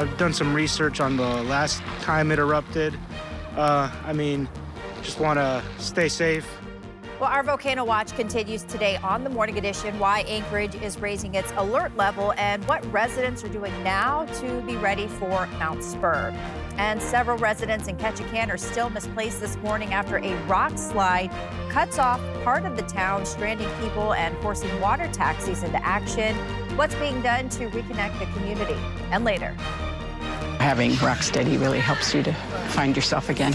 I've done some research on the last time it erupted. Just want to stay safe. Well, our Volcano Watch continues today on the Morning Edition, why Anchorage is raising its alert level and what residents are doing now to be ready for Mount Spurr. And several residents in Ketchikan are still misplaced this morning after a rock slide cuts off part of the town, stranding people and forcing water taxis into action. What's being done to reconnect the community? And later. Having Rocksteady really helps you to find yourself again.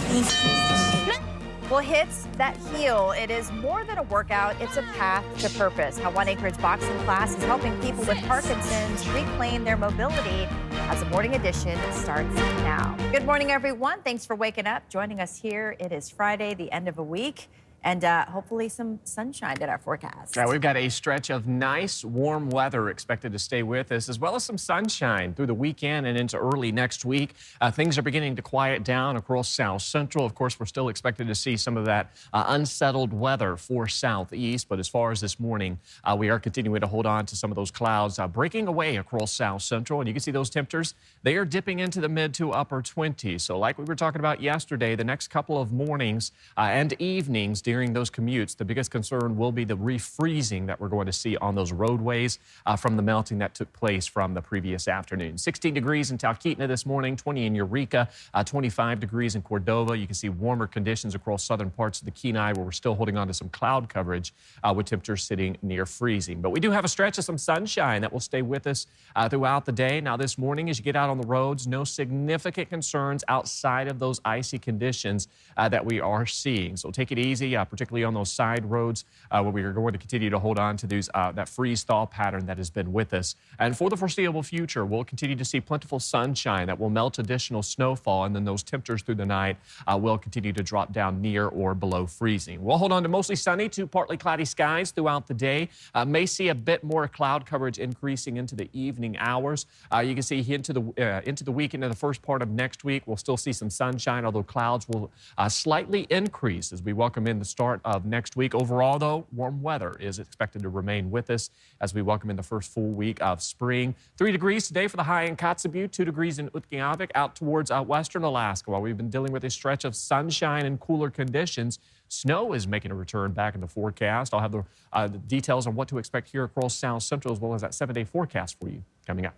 Well, hits that heal. It is more than a workout. It's a path to purpose. How one Anchorage boxing class is helping people with Parkinson's reclaim their mobility as the Morning Edition starts now. Good morning, everyone. Thanks for waking up, joining us here. It is Friday, the end of a week, and hopefully some sunshine in our forecast. Yeah, we've got a stretch of nice, warm weather expected to stay with us, as well as some sunshine through the weekend and into early next week. Things are beginning to quiet down across South Central. Of course, we're still expected to see some of that unsettled weather for Southeast, but as far as this morning, we are continuing to hold on to some of those clouds breaking away across South Central, and you can see those temperatures. They are dipping into the mid to upper 20s. So like we were talking about yesterday, the next couple of mornings and evenings during those commutes, the biggest concern will be the refreezing that we're going to see on those roadways from the melting that took place from the previous afternoon. 16 degrees in Talkeetna this morning, 20 in Eureka, 25 degrees in Cordova. You can see warmer conditions across southern parts of the Kenai, where we're still holding on to some cloud coverage with temperatures sitting near freezing. But we do have a stretch of some sunshine that will stay with us throughout the day. Now this morning, as you get out on the roads, no significant concerns outside of those icy conditions that we are seeing. So take it easy, particularly on those side roads where we are going to continue to hold on to these, that freeze-thaw pattern that has been with us. And for the foreseeable future, we'll continue to see plentiful sunshine that will melt additional snowfall, and then those temperatures through the night will continue to drop down near or below freezing. We'll hold on to mostly sunny to partly cloudy skies throughout the day. May see a bit more cloud coverage increasing into the evening hours. You can see into the week, into the first part of next week, we'll still see some sunshine, although clouds will slightly increase as we welcome in the start of next week. Overall, though, warm weather is expected to remain with us as we welcome in the first full week of spring. 3 degrees today for the high in Kotzebue, 2 degrees in Utqiagvik, out towards western Alaska. While we've been dealing with a stretch of sunshine and cooler conditions, snow is making a return back in the forecast. I'll have the details on what to expect here across South Central, as well as that 7-day forecast for you coming up.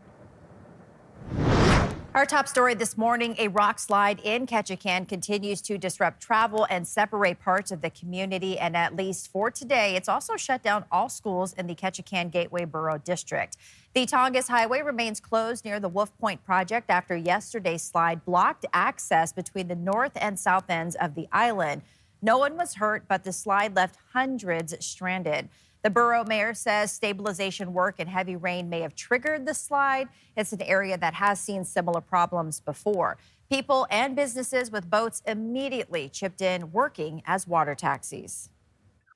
Our top story this morning, a rock slide in Ketchikan continues to disrupt travel and separate parts of the community. And at least for today, it's also shut down all schools in the Ketchikan Gateway Borough District. The Tongass Highway remains closed near the Wolf Point project after yesterday's slide blocked access between the north and south ends of the island. No one was hurt, but the slide left hundreds stranded. The borough mayor says stabilization work and heavy rain may have triggered the slide. It's an area that has seen similar problems before. People and businesses with boats immediately chipped in, working as water taxis.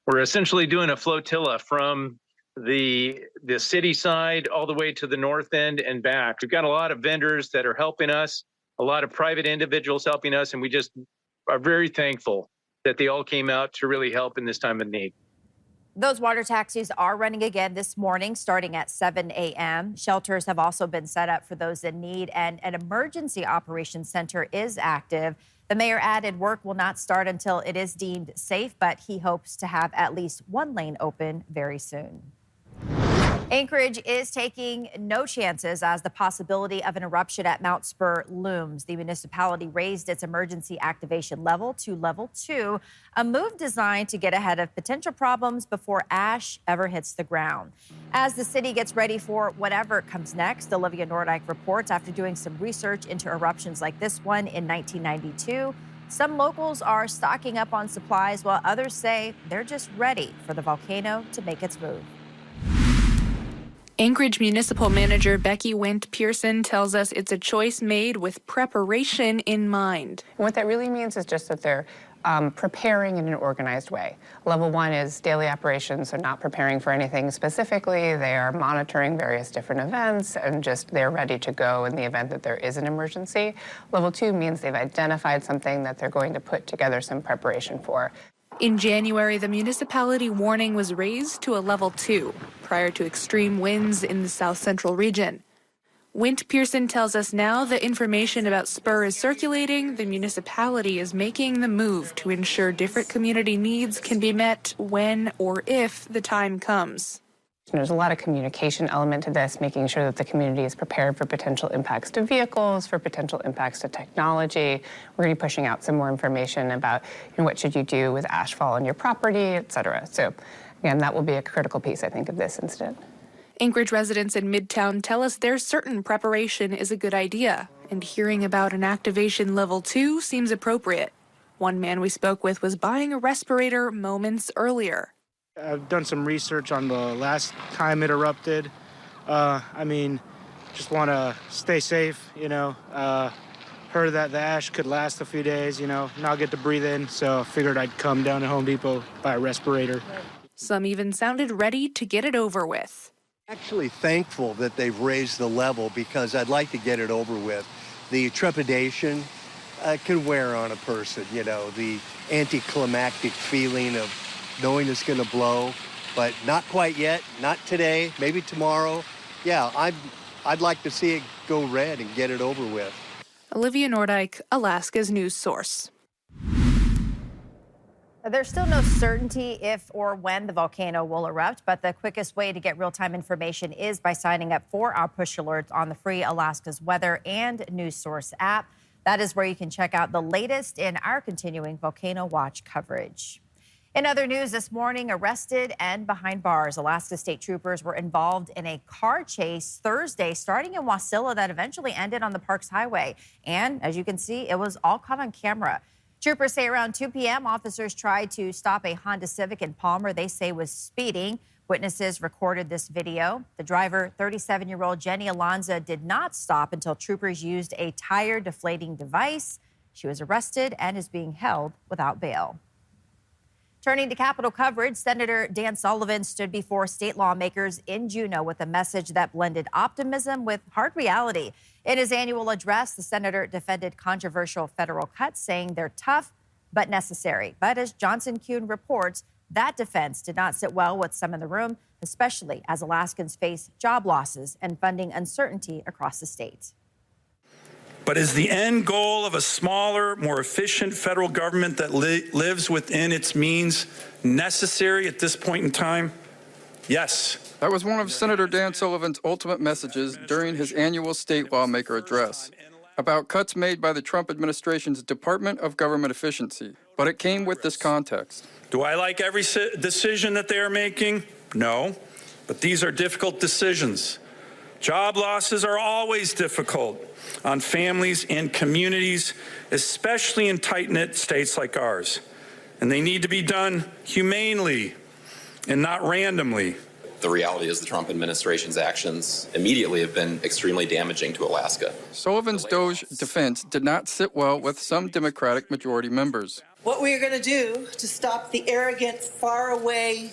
We're essentially doing a flotilla from the city side all the way to the north end and back. We've got a lot of vendors that are helping us, a lot of private individuals helping us, and we just are very thankful that they all came out to really help in this time of need. Those water taxis are running again this morning, starting at 7 a.m. Shelters have also been set up for those in need, and an emergency operations center is active. The mayor added work will not start until it is deemed safe, but he hopes to have at least one lane open very soon. Anchorage is taking no chances as the possibility of an eruption at Mount Spurr looms. The municipality raised its emergency activation level to level 2, a move designed to get ahead of potential problems before ash ever hits the ground. As the city gets ready for whatever comes next, Olivia Nordyke reports after doing some research into eruptions like this one in 1992. Some locals are stocking up on supplies, while others say they're just ready for the volcano to make its move. Anchorage Municipal Manager Becky Went Pearson tells us it's a choice made with preparation in mind. What that really means is just that they're preparing in an organized way. Level 1 is daily operations, so not preparing for anything specifically. They are monitoring various different events and just they're ready to go in the event that there is an emergency. Level 2 means they've identified something that they're going to put together some preparation for. In January, the municipality warning was raised to a level 2 prior to extreme winds in the south central region. Wint Pearson tells us now the information about Spurr is circulating. The municipality is making the move to ensure different community needs can be met when or if the time comes. There's a lot of communication element to this, making sure that the community is prepared for potential impacts to vehicles, for potential impacts to technology. We're going to be pushing out some more information about what should you do with ashfall on your property, et cetera. So again, that will be a critical piece, I think, of this incident. Anchorage residents in Midtown tell us their certain preparation is a good idea, and hearing about an activation level 2 seems appropriate. One man we spoke with was buying a respirator moments earlier. I've done some research on the last time it erupted. Just want to stay safe, Heard that the ash could last a few days, not get to breathe in, so I figured I'd come down to Home Depot, buy a respirator. Some even sounded ready to get it over with. Actually thankful that they've raised the level because I'd like to get it over with. The trepidation can wear on a person, the anticlimactic feeling of knowing it's going to blow, but not quite yet, not today, maybe tomorrow. Yeah, I'd like to see it go red and get it over with. Olivia Nordyke, Alaska's news source. There's still no certainty if or when the volcano will erupt, but the quickest way to get real-time information is by signing up for our push alerts on the free Alaska's Weather and News Source app. That is where you can check out the latest in our continuing Volcano Watch coverage. In other news this morning, arrested and behind bars, Alaska State Troopers were involved in a car chase Thursday starting in Wasilla that eventually ended on the Parks Highway. And as you can see, it was all caught on camera. Troopers say around 2 p.m., officers tried to stop a Honda Civic in Palmer they say was speeding. Witnesses recorded this video. The driver, 37-year-old Jenny Alonza, did not stop until troopers used a tire deflating device. She was arrested and is being held without bail. Turning to Capitol coverage, Senator Dan Sullivan stood before state lawmakers in Juneau with a message that blended optimism with hard reality. In his annual address, the senator defended controversial federal cuts, saying they're tough but necessary. But as Johnson Kuhn reports, that defense did not sit well with some in the room, especially as Alaskans face job losses and funding uncertainty across the state. But is the end goal of a smaller, more efficient federal government that lives within its means necessary at this point in time? Yes. That was one of Senator Dan Sullivan's ultimate messages during his annual state lawmaker address about cuts made by the Trump administration's Department of Government Efficiency. But it came with this context. Do I like every decision that they are making? No. But these are difficult decisions. Job losses are always difficult on families and communities, especially in tight-knit states like ours. And they need to be done humanely and not randomly. The reality is the Trump administration's actions immediately have been extremely damaging to Alaska. Sullivan's DOJ defense did not sit well with some Democratic majority members. What we are going to do to stop the arrogant, far away,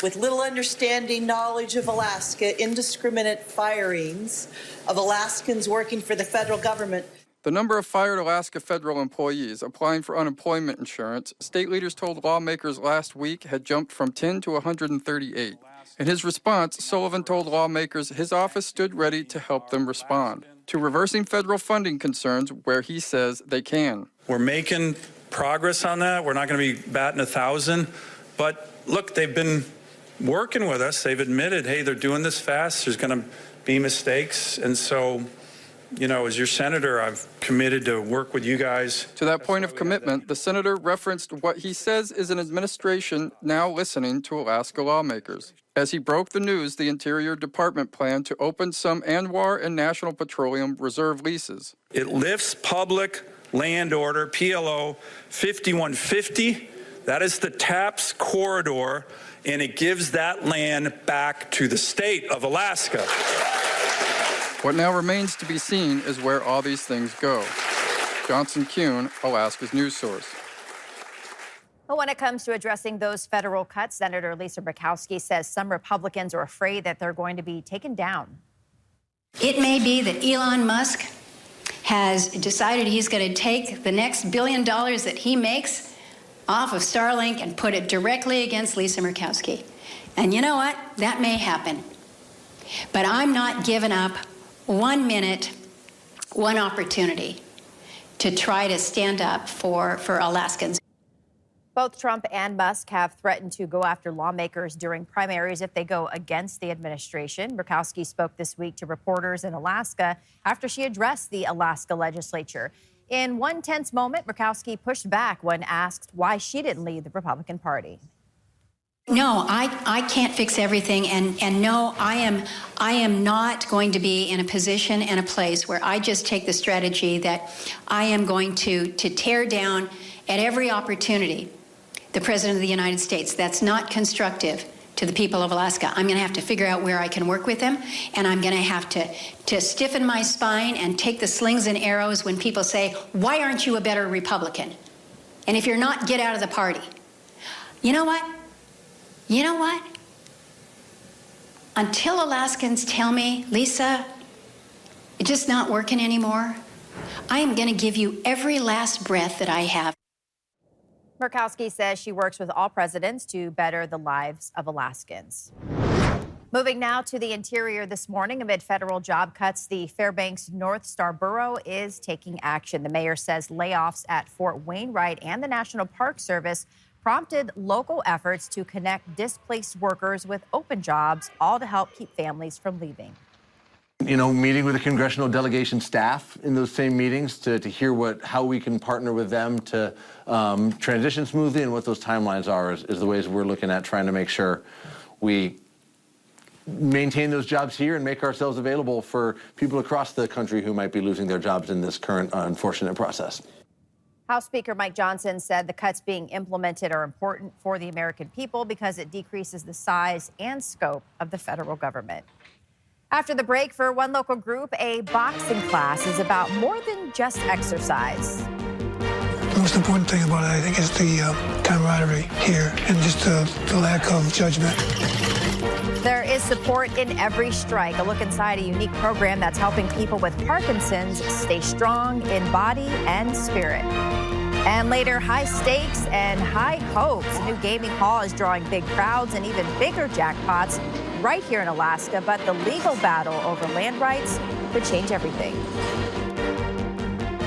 with little understanding, knowledge of Alaska, indiscriminate firings of Alaskans working for the federal government. The number of fired Alaska federal employees applying for unemployment insurance, state leaders told lawmakers last week had jumped from 10 to 138. In his response, Sullivan told lawmakers his office stood ready to help them respond to reversing federal funding concerns where he says they can. We're making progress on that. We're not going to be batting 1,000. But look, they've been working with us. They've admitted, hey, they're doing this fast. There's going to be mistakes. And so, as your senator, I've committed to work with you guys. To that point of commitment, the senator referenced what he says is an administration now listening to Alaska lawmakers. As he broke the news, the Interior Department planned to open some ANWR and National Petroleum Reserve leases. It lifts Public Land Order, PLO 5150. That is the TAPS corridor, and it gives that land back to the state of Alaska. What now remains to be seen is where all these things go. Johnson Kuhn, Alaska's news source. Well, when it comes to addressing those federal cuts, Senator Lisa Murkowski says some Republicans are afraid that they're going to be taken down. It may be that Elon Musk has decided he's going to take the next $1 billion that he makes off of Starlink and put it directly against Lisa Murkowski. And you know what? That may happen. But I'm not giving up 1 minute, one opportunity to try to stand up for Alaskans. Both Trump and Musk have threatened to go after lawmakers during primaries if they go against the administration. Murkowski spoke this week to reporters in Alaska after she addressed the Alaska legislature. In one tense moment, Murkowski pushed back when asked why she didn't lead the Republican Party. No, I can't fix everything, and no, I am not going to be in a position and a place where I just take the strategy that I am going to tear down at every opportunity the President of the United States. That's not constructive to the people of Alaska. I'm going to have to figure out where I can work with them, and I'm going to have to stiffen my spine and take the slings and arrows when people say, why aren't you a better Republican? And if you're not, get out of the party. You know what? You know what? Until Alaskans tell me, Lisa, it's just not working anymore, I am going to give you every last breath that I have. Murkowski says she works with all presidents to better the lives of Alaskans. Moving now to the interior this morning, amid federal job cuts, the Fairbanks North Star Borough is taking action. The mayor says layoffs at Fort Wainwright and the National Park Service prompted local efforts to connect displaced workers with open jobs, all to help keep families from leaving. You know, meeting with the congressional delegation staff in those same meetings to hear how we can partner with them to transition smoothly and what those timelines are is the ways we're looking at trying to make sure we maintain those jobs here and make ourselves available for people across the country who might be losing their jobs in this current unfortunate process. House Speaker Mike Johnson said the cuts being implemented are important for the American people because it decreases the size and scope of the federal government. After the break, for one local group, a boxing class is about more than just exercise. The most important thing about it, I think, is the camaraderie here and just the lack of judgment. There is support in every strike. A look inside a unique program that's helping people with Parkinson's stay strong in body and spirit. And later, high stakes and high hopes. A new gaming hall is drawing big crowds and even bigger jackpots right here in Alaska. But the legal battle over land rights could change everything.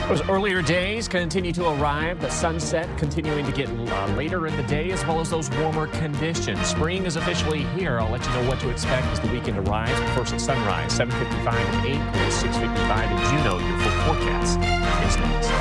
Those earlier days continue to arrive. The sunset continuing to get later in the day, as well as those warmer conditions. Spring is officially here. I'll let you know what to expect as the weekend arrives. First at sunrise, 7:55 and 8, 6:55 in Juneau. Your full forecast is next.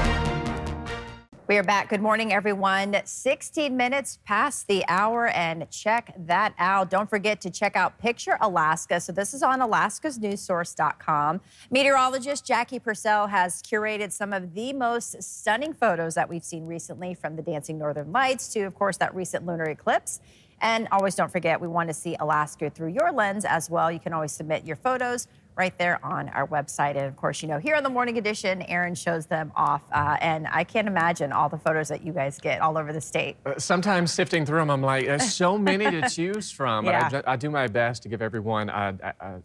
We are back. Good morning, everyone. 16 minutes past the hour, and check that out. Don't forget to check out Picture Alaska. So this is on alaskasnewssource.com. Meteorologist Jackie Purcell has curated some of the most stunning photos that we've seen recently, from the dancing northern lights to, of course, that recent lunar eclipse. And always don't forget, we want to see Alaska through your lens as well. You can always submit your photos right there on our website. And of course, you know, here on the Morning Edition, Aaron shows them off. And I can't imagine all the photos that you guys get all over the state. Sometimes sifting through them, I'm like, there's so many to choose from. Yeah. But I do my best to give everyone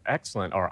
excellent or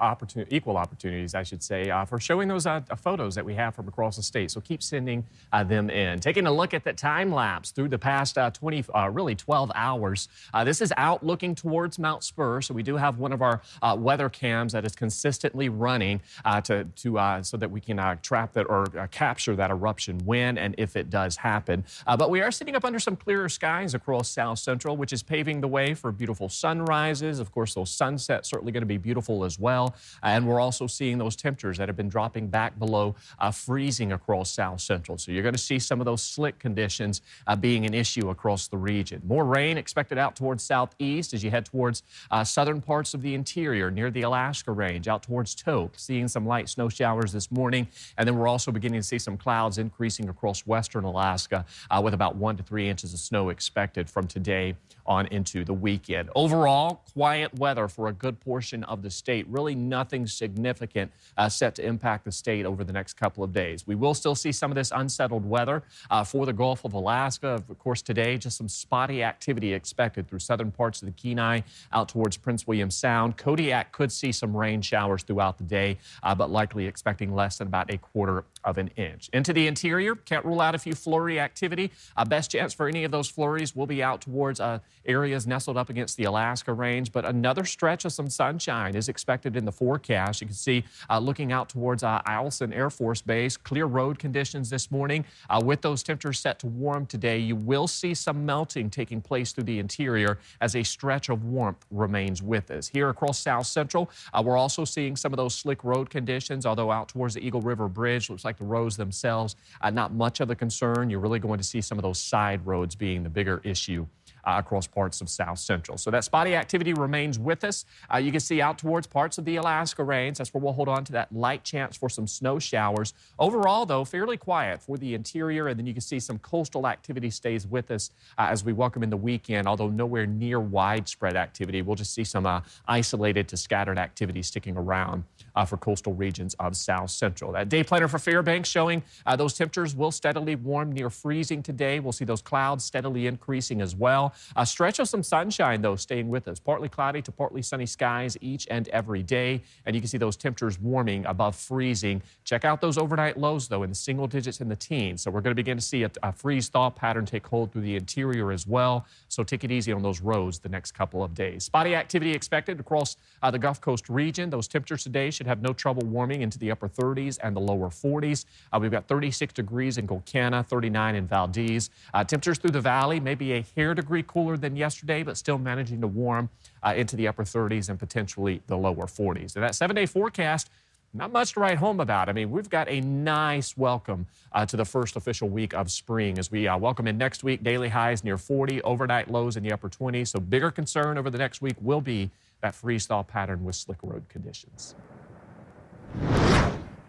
equal opportunities, I should say, for showing those photos that we have from across the state. So keep sending them in. Taking a look at the time lapse through the past 12 hours. This is out looking towards Mount Spurr. So we do have one of our weather cams that is consistently running so that we can trap that or capture that eruption when and if it does happen. But we are sitting up under some clearer skies across South Central, which is paving the way for beautiful sunrises. Of course, those sunsets certainly going to be beautiful as well. And we're also seeing those temperatures that have been dropping back below freezing across South Central. So you're going to see some of those slick conditions being an issue across the region. More rain expected out towards southeast as you head towards southern parts of the interior near the Alaska Range, out towards Toke, seeing some light snow showers this morning. And then we're also beginning to see some clouds increasing across western Alaska with about 1 to 3 inches of snow expected from today on into the weekend. Overall, quiet weather for a good portion of the state. Really nothing significant set to impact the state over the next couple of days. We will still see some of this unsettled weather for the Gulf of Alaska. Of course, today, just some spotty activity expected through southern parts of the Kenai out towards Prince William Sound. Kodiak could see some rain showers throughout the day, but likely expecting less than about a quarter of an inch. Into the interior, can't rule out a few flurry activity. Best chance for any of those flurries will be out towards areas nestled up against the Alaska range, but another stretch of some sunshine is expected in the forecast. You can see looking out towards Eielson Air Force Base, clear road conditions this morning. With those temperatures set to warm today, you will see some melting taking place through the interior as a stretch of warmth remains with us. Here across South Central, we're also seeing some of those slick road conditions, although out towards the Eagle River Bridge, looks like the roads themselves, not much of a concern. You're really going to see some of those side roads being the bigger issue across parts of South Central. So that spotty activity remains with us. You can see out towards parts of the Alaska range. That's where we'll hold on to that light chance for some snow showers. Overall, though, fairly quiet for the interior, and then you can see some coastal activity stays with us as we welcome in the weekend, although nowhere near widespread activity. We'll just see some isolated to scattered activity sticking around for coastal regions of South Central. That day planner for Fairbanks showing those temperatures will steadily warm near freezing today. We'll see those clouds steadily increasing as well. A stretch of some sunshine, though, staying with us. Partly cloudy to partly sunny skies each and every day. And you can see those temperatures warming above freezing. Check out those overnight lows, though, in the single digits in the teens. So we're going to begin to see a freeze-thaw pattern take hold through the interior as well. So take it easy on those roads the next couple of days. Spotty activity expected across the Gulf Coast region. Those temperatures today should have no trouble warming into the upper 30s and the lower 40s. We've got 36 degrees in Golcana, 39 in Valdez. Temperatures through the valley may be a hair degree cooler than yesterday, but still managing to warm into the upper 30s and potentially the lower 40s. And that 7-day forecast, not much to write home about. I mean, we've got a nice welcome to the first official week of spring as we welcome in next week. Daily highs near 40, overnight lows in the upper 20s. So bigger concern over the next week will be that freeze-thaw pattern with slick road conditions.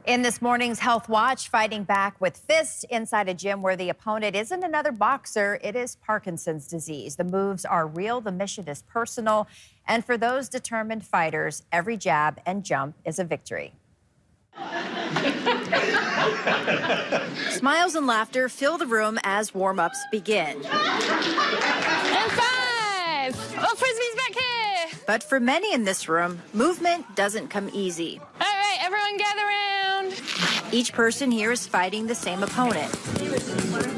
In this morning's Health Watch, fighting back with fists inside a gym where the opponent isn't another boxer, it is Parkinson's disease. The moves are real, the mission is personal, and for those determined fighters, every jab and jump is a victory. Smiles and laughter fill the room as warm-ups begin. And 5! Oh, Frisbee's back here! But for many in this room, movement doesn't come easy. All right, everyone gather around. Each person here is fighting the same opponent,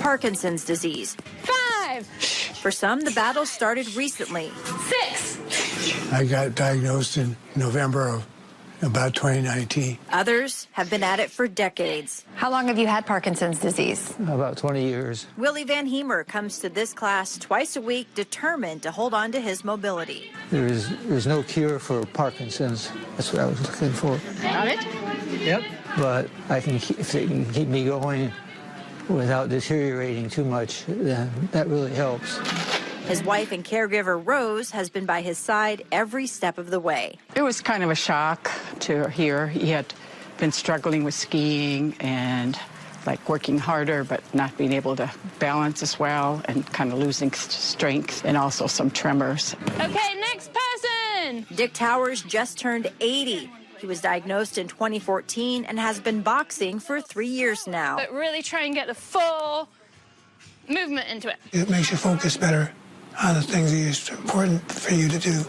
Parkinson's disease. 5! For some, the battle started recently. 6! I got diagnosed in November of about 2019. Others have been at it for decades. How long have you had Parkinson's disease? About 20 years. Willie Van Heemer comes to this class twice a week, determined to hold on to his mobility. There's no cure for Parkinson's. That's what I was looking for. Got it? Yep. But if they can keep me going without deteriorating too much, then that really helps. His wife and caregiver, Rose, has been by his side every step of the way. It was kind of a shock to hear he had been struggling with skiing and like working harder, but not being able to balance as well and kind of losing strength and also some tremors. Okay, next person! Dick Towers just turned 80. He was diagnosed in 2014 and has been boxing for 3 years now. But really try and get the full movement into it. It makes you focus better on the things that is important for you to do.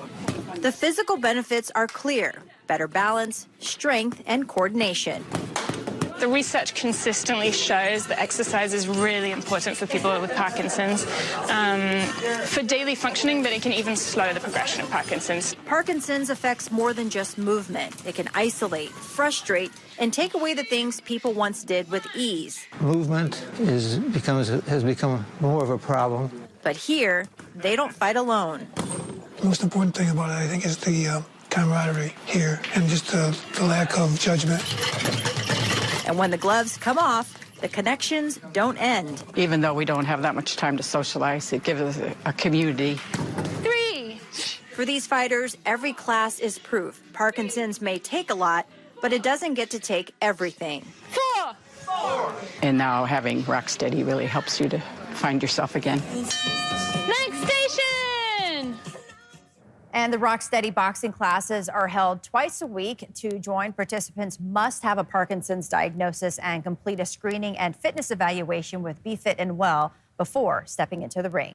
The physical benefits are clear: better balance, strength, and coordination. The research consistently shows that exercise is really important for people with Parkinson's, for daily functioning, but it can even slow the progression of Parkinson's. Parkinson's affects more than just movement. It can isolate, frustrate, and take away the things people once did with ease. Movement has become more of a problem. But here, they don't fight alone. The most important thing about it, I think, is the camaraderie here and just the lack of judgment. And when the gloves come off, the connections don't end. Even though we don't have that much time to socialize, it gives us a community. 3! For these fighters, every class is proof. Parkinson's may take a lot, but it doesn't get to take everything. 4! And now having Rocksteady really helps you to find yourself again. Next station! And the Rocksteady boxing classes are held twice a week. To join, participants must have a Parkinson's diagnosis and complete a screening and fitness evaluation with Be Fit and Well before stepping into the ring.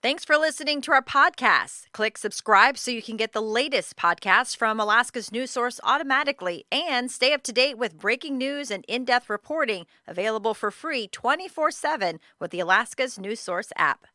Thanks for listening to our podcast. Click subscribe so you can get the latest podcasts from Alaska's news source automatically and stay up to date with breaking news and in-depth reporting available for free 24/7 with the Alaska's News Source app.